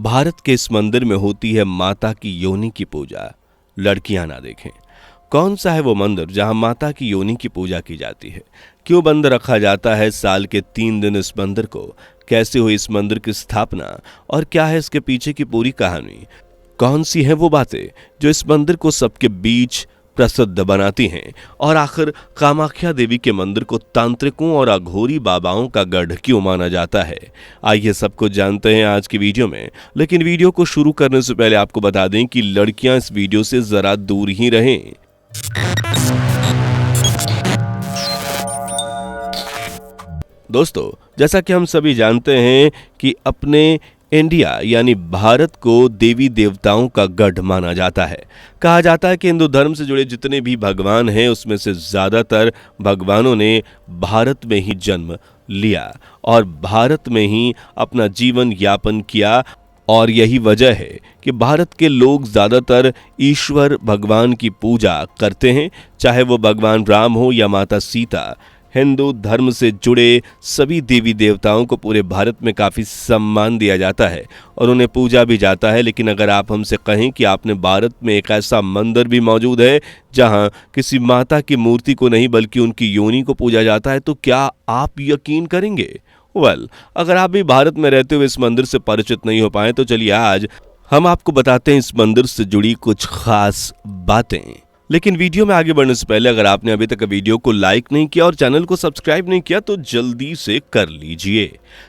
भारत के इस मंदिर में होती है माता की योनि की पूजा। लड़कियां ना देखें। कौन सा है वो मंदिर जहां माता की योनि की पूजा की जाती है? क्यों बंद रखा जाता है साल के 3 दिन इस मंदिर को? कैसे हुई इस मंदिर की स्थापना और क्या है इसके पीछे की पूरी कहानी? कौन सी है वो बातें जो इस मंदिर को सबके बीच प्रसिद्ध बनाती हैं? और आखिर कामाख्या देवी के मंदिर को तांत्रिकों और अघोरी बाबाओं का गढ़ क्यों माना जाता है? आइए सब कुछ जानते हैं आज की वीडियो में। लेकिन वीडियो को शुरू करने से पहले आपको बता दें कि लड़कियां इस वीडियो से जरा दूर ही रहें। दोस्तों, जैसा कि हम सभी जानते हैं कि अपने इंडिया यानी भारत को देवी देवताओं का गढ़ माना जाता है। कहा जाता है कि हिंदू धर्म से जुड़े जितने भी भगवान हैं उसमें से ज्यादातर भगवानों ने भारत में ही जन्म लिया और भारत में ही अपना जीवन यापन किया। और यही वजह है कि भारत के लोग ज्यादातर ईश्वर भगवान की पूजा करते हैं, चाहे वो भगवान राम हो या माता सीता। हिंदू धर्म से जुड़े सभी देवी देवताओं को पूरे भारत में काफ़ी सम्मान दिया जाता है और उन्हें पूजा भी जाता है। लेकिन अगर आप हमसे कहें कि आपने भारत में एक ऐसा मंदिर भी मौजूद है जहां किसी माता की मूर्ति को नहीं बल्कि उनकी योनि को पूजा जाता है, तो क्या आप यकीन करेंगे? अगर आप भी भारत में रहते हुए इस मंदिर से परिचित नहीं हो पाए तो चलिए आज हम आपको बताते हैं इस मंदिर से जुड़ी कुछ खास बातें। लेकिन वीडियो में आगे बढ़ने से पहले अगर आपने अभी तक वीडियो को लाइक नहीं किया और चैनल को सब्सक्राइब नहीं किया तो जल्दी से कर लीजिए।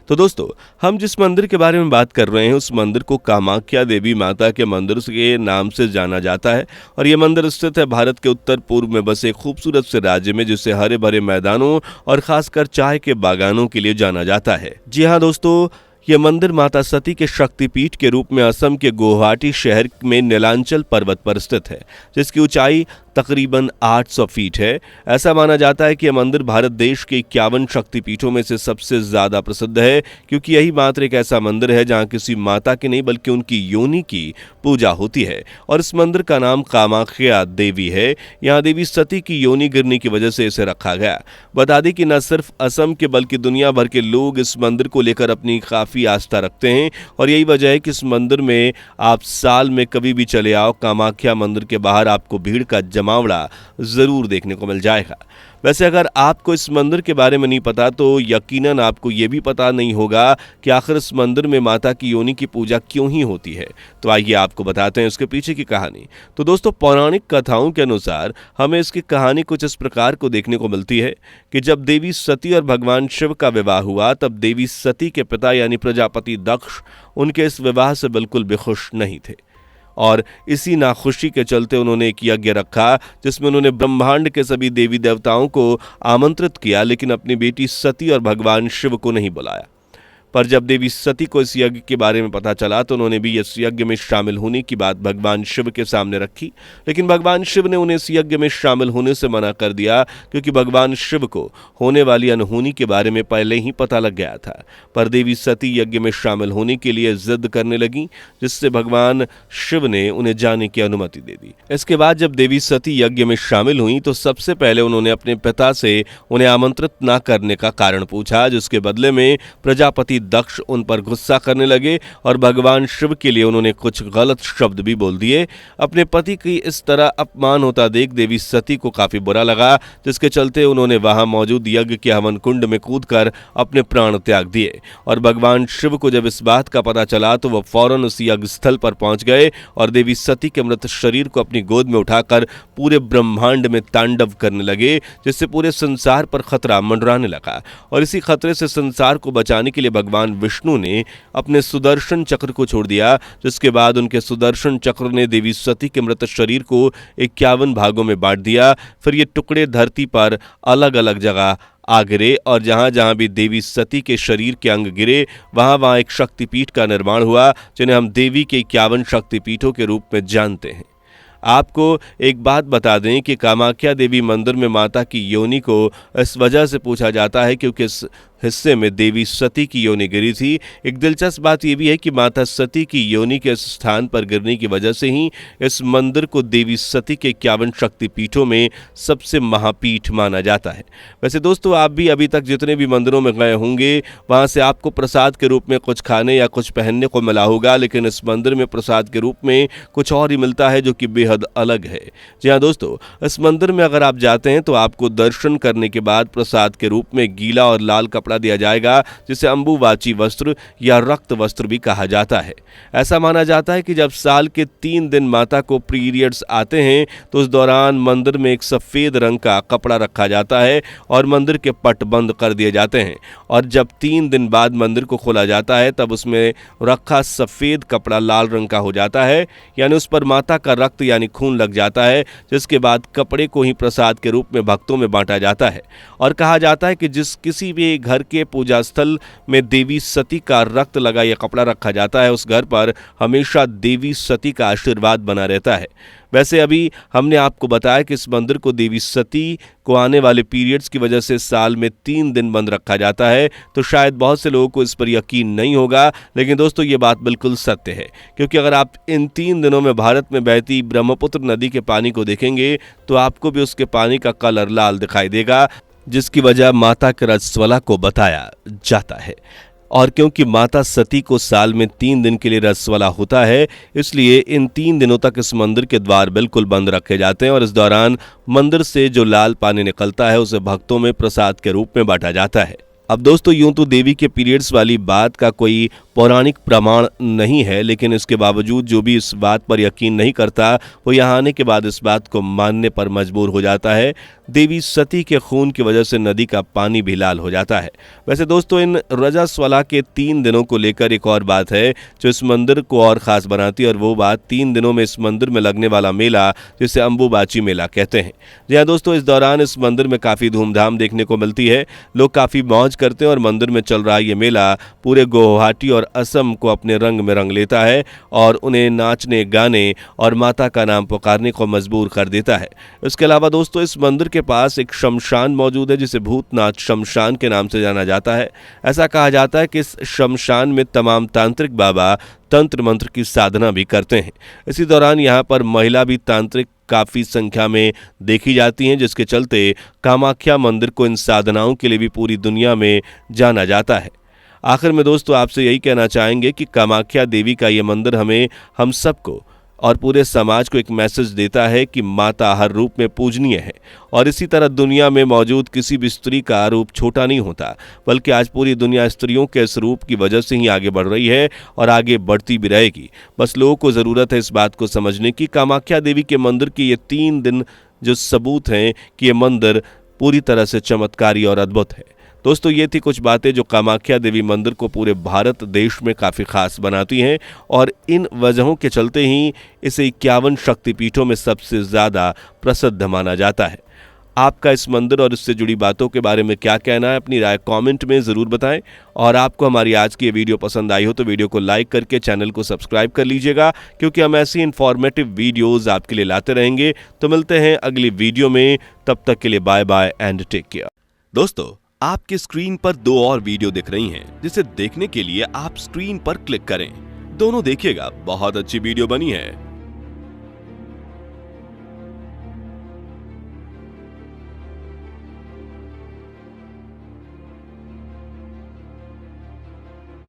तो दोस्तों, हम जिस मंदिर के बारे में बात कर रहे हैं उस मंदिर को कामाख्या देवी माता के मंदिर के नाम से जाना जाता है और ये मंदिर स्थित है भारत के उत्तर पूर्व में बसे खूबसूरत से राज्य में, जिसे हरे भरे मैदानों और खासकर चाय के बागानों के लिए जाना जाता है। जी हाँ दोस्तों, यह मंदिर माता सती के शक्तिपीठ के रूप में असम के गुवाहाटी शहर में नीलांचल पर्वत पर स्थित है, जिसकी ऊंचाई तकरीबन 800 फीट है। ऐसा माना जाता है कि यह मंदिर भारत देश के 51 शक्तिपीठों में से सबसे ज्यादा प्रसिद्ध है, क्योंकि यही मात्र एक ऐसा मंदिर है जहां किसी माता की नहीं बल्कि उनकी योनि की पूजा होती है। और इस मंदिर का नाम कामाख्या देवी है। यहाँ देवी सती की योनि गिरने की वजह से इसे रखा गया। बता दें कि न सिर्फ असम के बल्कि दुनिया भर के लोग इस मंदिर को लेकर अपनी काफी आस्था रखते हैं और यही वजह है कि इस मंदिर में आप साल में कभी भी चले आओ, कामाख्या मंदिर के बाहर आपको भीड़ का जमावड़ा जरूर देखने को मिल जाएगा। वैसे अगर आपको इस मंदिर के बारे में नहीं पता तो यकीनन आपको यह भी पता नहीं होगा कि आखिर इस मंदिर में माता की योनि की पूजा क्यों ही होती है। तो आइए आपको बताते हैं उसके पीछे की कहानी। तो दोस्तों, पौराणिक कथाओं के अनुसार हमें इसकी कहानी कुछ इस प्रकार को देखने को मिलती है कि जब देवी सती और भगवान शिव का विवाह हुआ तब देवी सती के पिता यानी प्रजापति दक्ष उनके इस विवाह से बिल्कुल भी खुश नहीं थे और इसी नाखुशी के चलते उन्होंने एक यज्ञ रखा जिसमें उन्होंने ब्रह्मांड के सभी देवी देवताओं को आमंत्रित किया, लेकिन अपनी बेटी सती और भगवान शिव को नहीं बुलाया। पर जब देवी सती को इस यज्ञ के बारे में पता चला तो उन्होंने भी इस यज्ञ में शामिल होने की बात भगवान शिव के सामने रखी, लेकिन भगवान शिव ने उन्हें इस यज्ञ में शामिल होने से मना कर दिया, क्योंकि भगवान शिव को होने वाली अनहोनी के बारे में पहले ही पता लग गया था। पर देवी सती यज्ञ में शामिल होने के लिए जिद करने लगी, जिससे भगवान शिव ने उन्हें जाने की अनुमति दे दी। इसके बाद जब देवी सती यज्ञ में शामिल हुई तो सबसे पहले उन्होंने अपने पिता से उन्हें आमंत्रित न करने का कारण पूछा, जिसके बदले में प्रजापति दक्ष उन पर गुस्सा करने लगे और भगवान शिव के लिए उन्होंने कुछ गलत शब्द भी बोल दिए। अपने पति की इस तरह अपमान होता देख देवी सती को काफी बुरा लगा, जिसके चलते उन्होंने वहां मौजूद यज्ञ के हवन कुंड में कूदकर अपने प्राण त्याग दिए। और भगवान शिव को जब इस बात का पता चला तो वह फौरन उस यज्ञ स्थल पर पहुंच गए और देवी सती के मृत शरीर को अपनी गोद में उठाकर पूरे ब्रह्मांड में तांडव करने लगे, जिससे पूरे संसार पर खतरा मंडराने लगा। और इसी खतरे से संसार को बचाने के लिए भगवान विष्णु ने अपने सुदर्शन चक्र को छोड़ दिया, जिसके बाद उनके सुदर्शन चक्र ने देवी सती के मृत शरीर को 51 भागों में बांट दिया। फिर ये टुकड़े धरती पर अलग अलग जगह आ गिरे और जहां जहां भी देवी सती के शरीर के अंग गिरे वहां वहां एक शक्तिपीठ का निर्माण हुआ, जिन्हें हम देवी के 51 शक्तिपीठों के रूप में जानते हैं। आपको एक बात बता दें कि कामाख्या देवी मंदिर में माता की योनि को इस वजह से पूछा जाता है क्योंकि हिस्से में देवी सती की योनि गिरी थी। एक दिलचस्प बात यह भी है कि माता सती की योनि के इस स्थान पर गिरने की वजह से ही इस मंदिर को देवी सती के 51 शक्तिपीठों में सबसे महापीठ माना जाता है। वैसे दोस्तों, आप भी अभी तक जितने भी मंदिरों में गए होंगे वहां से आपको प्रसाद के रूप में कुछ खाने या कुछ पहनने को मिला होगा, लेकिन इस मंदिर में प्रसाद के रूप में कुछ और ही मिलता है जो कि बेहद अलग है। जी हाँ दोस्तों, इस मंदिर में अगर आप जाते हैं तो आपको दर्शन करने के बाद प्रसाद के रूप में गीला और लाल कपड़ा दिया जाएगा, जिसे अंबुबाची वस्त्र या रक्त वस्त्र भी कहा जाता है। ऐसा माना जाता है कि जब साल के 3 दिन माता को पीरियड्स आते हैं तो उस दौरान मंदिर में एक सफेद रंग का कपड़ा रखा जाता है और मंदिर के पट बंद कर दिए जाते हैं, और जब 3 दिन बाद मंदिर को खोला जाता है तब उसमें रखा सफेद कपड़ा लाल रंग का हो जाता है, यानी उस पर माता का रक्त यानी खून लग जाता है, जिसके बाद कपड़े को ही प्रसाद के रूप में भक्तों में बांटा जाता है। और कहा जाता है कि जिस किसी भी घर के पूजा स्थल में देवी सती का रक्त लगा यह कपड़ा रखा जाता है, उस घर पर हमेशा देवी सती का आशीर्वाद बना रहता है। वैसे अभी हमने आपको बताया कि इस मंदिर को देवी सती को आने वाले पीरियड्स की वजह से साल में 3 दिन बंद रखा जाता है, तो शायद बहुत से लोगों को इस पर यकीन नहीं होगा, लेकिन दोस्तों ये बात बिल्कुल सत्य है, क्योंकि अगर आप इन 3 दिनों में भारत में बहती ब्रह्मपुत्र नदी के पानी को देखेंगे तो आपको भी उसके पानी का कलर लाल दिखाई देगा, जिसकी वजह माता के रजस्वला को बताया जाता है। और क्योंकि माता सती को साल में 3 दिन के लिए रजस्वला होता है, इसलिए इन 3 दिनों तक इस मंदिर के द्वार बिल्कुल बंद रखे जाते हैं और इस दौरान मंदिर से जो लाल पानी निकलता है उसे भक्तों में प्रसाद के रूप में बांटा जाता है। अब दोस्तों, यूं तो देवी के पीरियड्स वाली बात का कोई पौराणिक प्रमाण नहीं है, लेकिन इसके बावजूद जो भी इस बात पर यकीन नहीं करता वो यहाँ आने के बाद इस बात को मानने पर मजबूर हो जाता है। देवी सती के खून की वजह से नदी का पानी भी लाल हो जाता है। वैसे दोस्तों, इन रजस्वला के 3 दिनों को लेकर एक और बात है जो इस मंदिर को और खास बनाती है, और वो बात 3 दिनों में इस मंदिर में लगने वाला मेला, जिसे अंबुबाची मेला कहते हैं। जी हाँ दोस्तों, इस दौरान इस मंदिर में काफ़ी धूमधाम देखने को मिलती है। लोग काफ़ी मौज करते हैं और मंदिर में चल रहा ये मेला पूरे गुवाहाटी और असम को अपने रंग में रंग लेता है और उन्हें नाचने, गाने और माता का नाम पुकारने को मजबूर कर देता है। इसके अलावा दोस्तों, इस मंदिर के पास एक शमशान मौजूद है जिसे भूतनाथ शमशान के नाम से जाना जाता है। ऐसा कहा जाता है कि इस शमशान में तमाम तांत्रिक बाबा तंत्र मंत्र की साधना भी करते हैं। इसी दौरान यहाँ पर महिला भी तांत्रिक काफ़ी संख्या में देखी जाती हैं, जिसके चलते कामाख्या मंदिर को इन साधनाओं के लिए भी पूरी दुनिया में जाना जाता है। आखिर में दोस्तों, आपसे यही कहना चाहेंगे कि कामाख्या देवी का ये मंदिर हमें, हम सबको और पूरे समाज को एक मैसेज देता है कि माता हर रूप में पूजनीय है, और इसी तरह दुनिया में मौजूद किसी भी स्त्री का रूप छोटा नहीं होता, बल्कि आज पूरी दुनिया स्त्रियों के इस रूप की वजह से ही आगे बढ़ रही है और आगे बढ़ती भी रहेगी। बस लोगों को ज़रूरत है इस बात को समझने की। कामाख्या देवी के मंदिर के ये 3 दिन जो सबूत हैं कि ये मंदिर पूरी तरह से चमत्कारी और अद्भुत है। दोस्तों, ये थी कुछ बातें जो कामाख्या देवी मंदिर को पूरे भारत देश में काफ़ी खास बनाती हैं, और इन वजहों के चलते ही इसे 51 शक्तिपीठों में सबसे ज़्यादा प्रसिद्ध माना जाता है। आपका इस मंदिर और इससे जुड़ी बातों के बारे में क्या कहना है, अपनी राय कमेंट में ज़रूर बताएं। और आपको हमारी आज की ये वीडियो पसंद आई हो तो वीडियो को लाइक करके चैनल को सब्सक्राइब कर लीजिएगा, क्योंकि हम ऐसी इन्फॉर्मेटिव वीडियोज़ आपके लिए लाते रहेंगे। तो मिलते हैं अगली वीडियो में, तब तक के लिए bye bye and take care. दोस्तों, आपकी स्क्रीन पर 2 और वीडियो दिख रही हैं, जिसे देखने के लिए आप स्क्रीन पर क्लिक करें। दोनों देखिएगा, बहुत अच्छी वीडियो बनी है।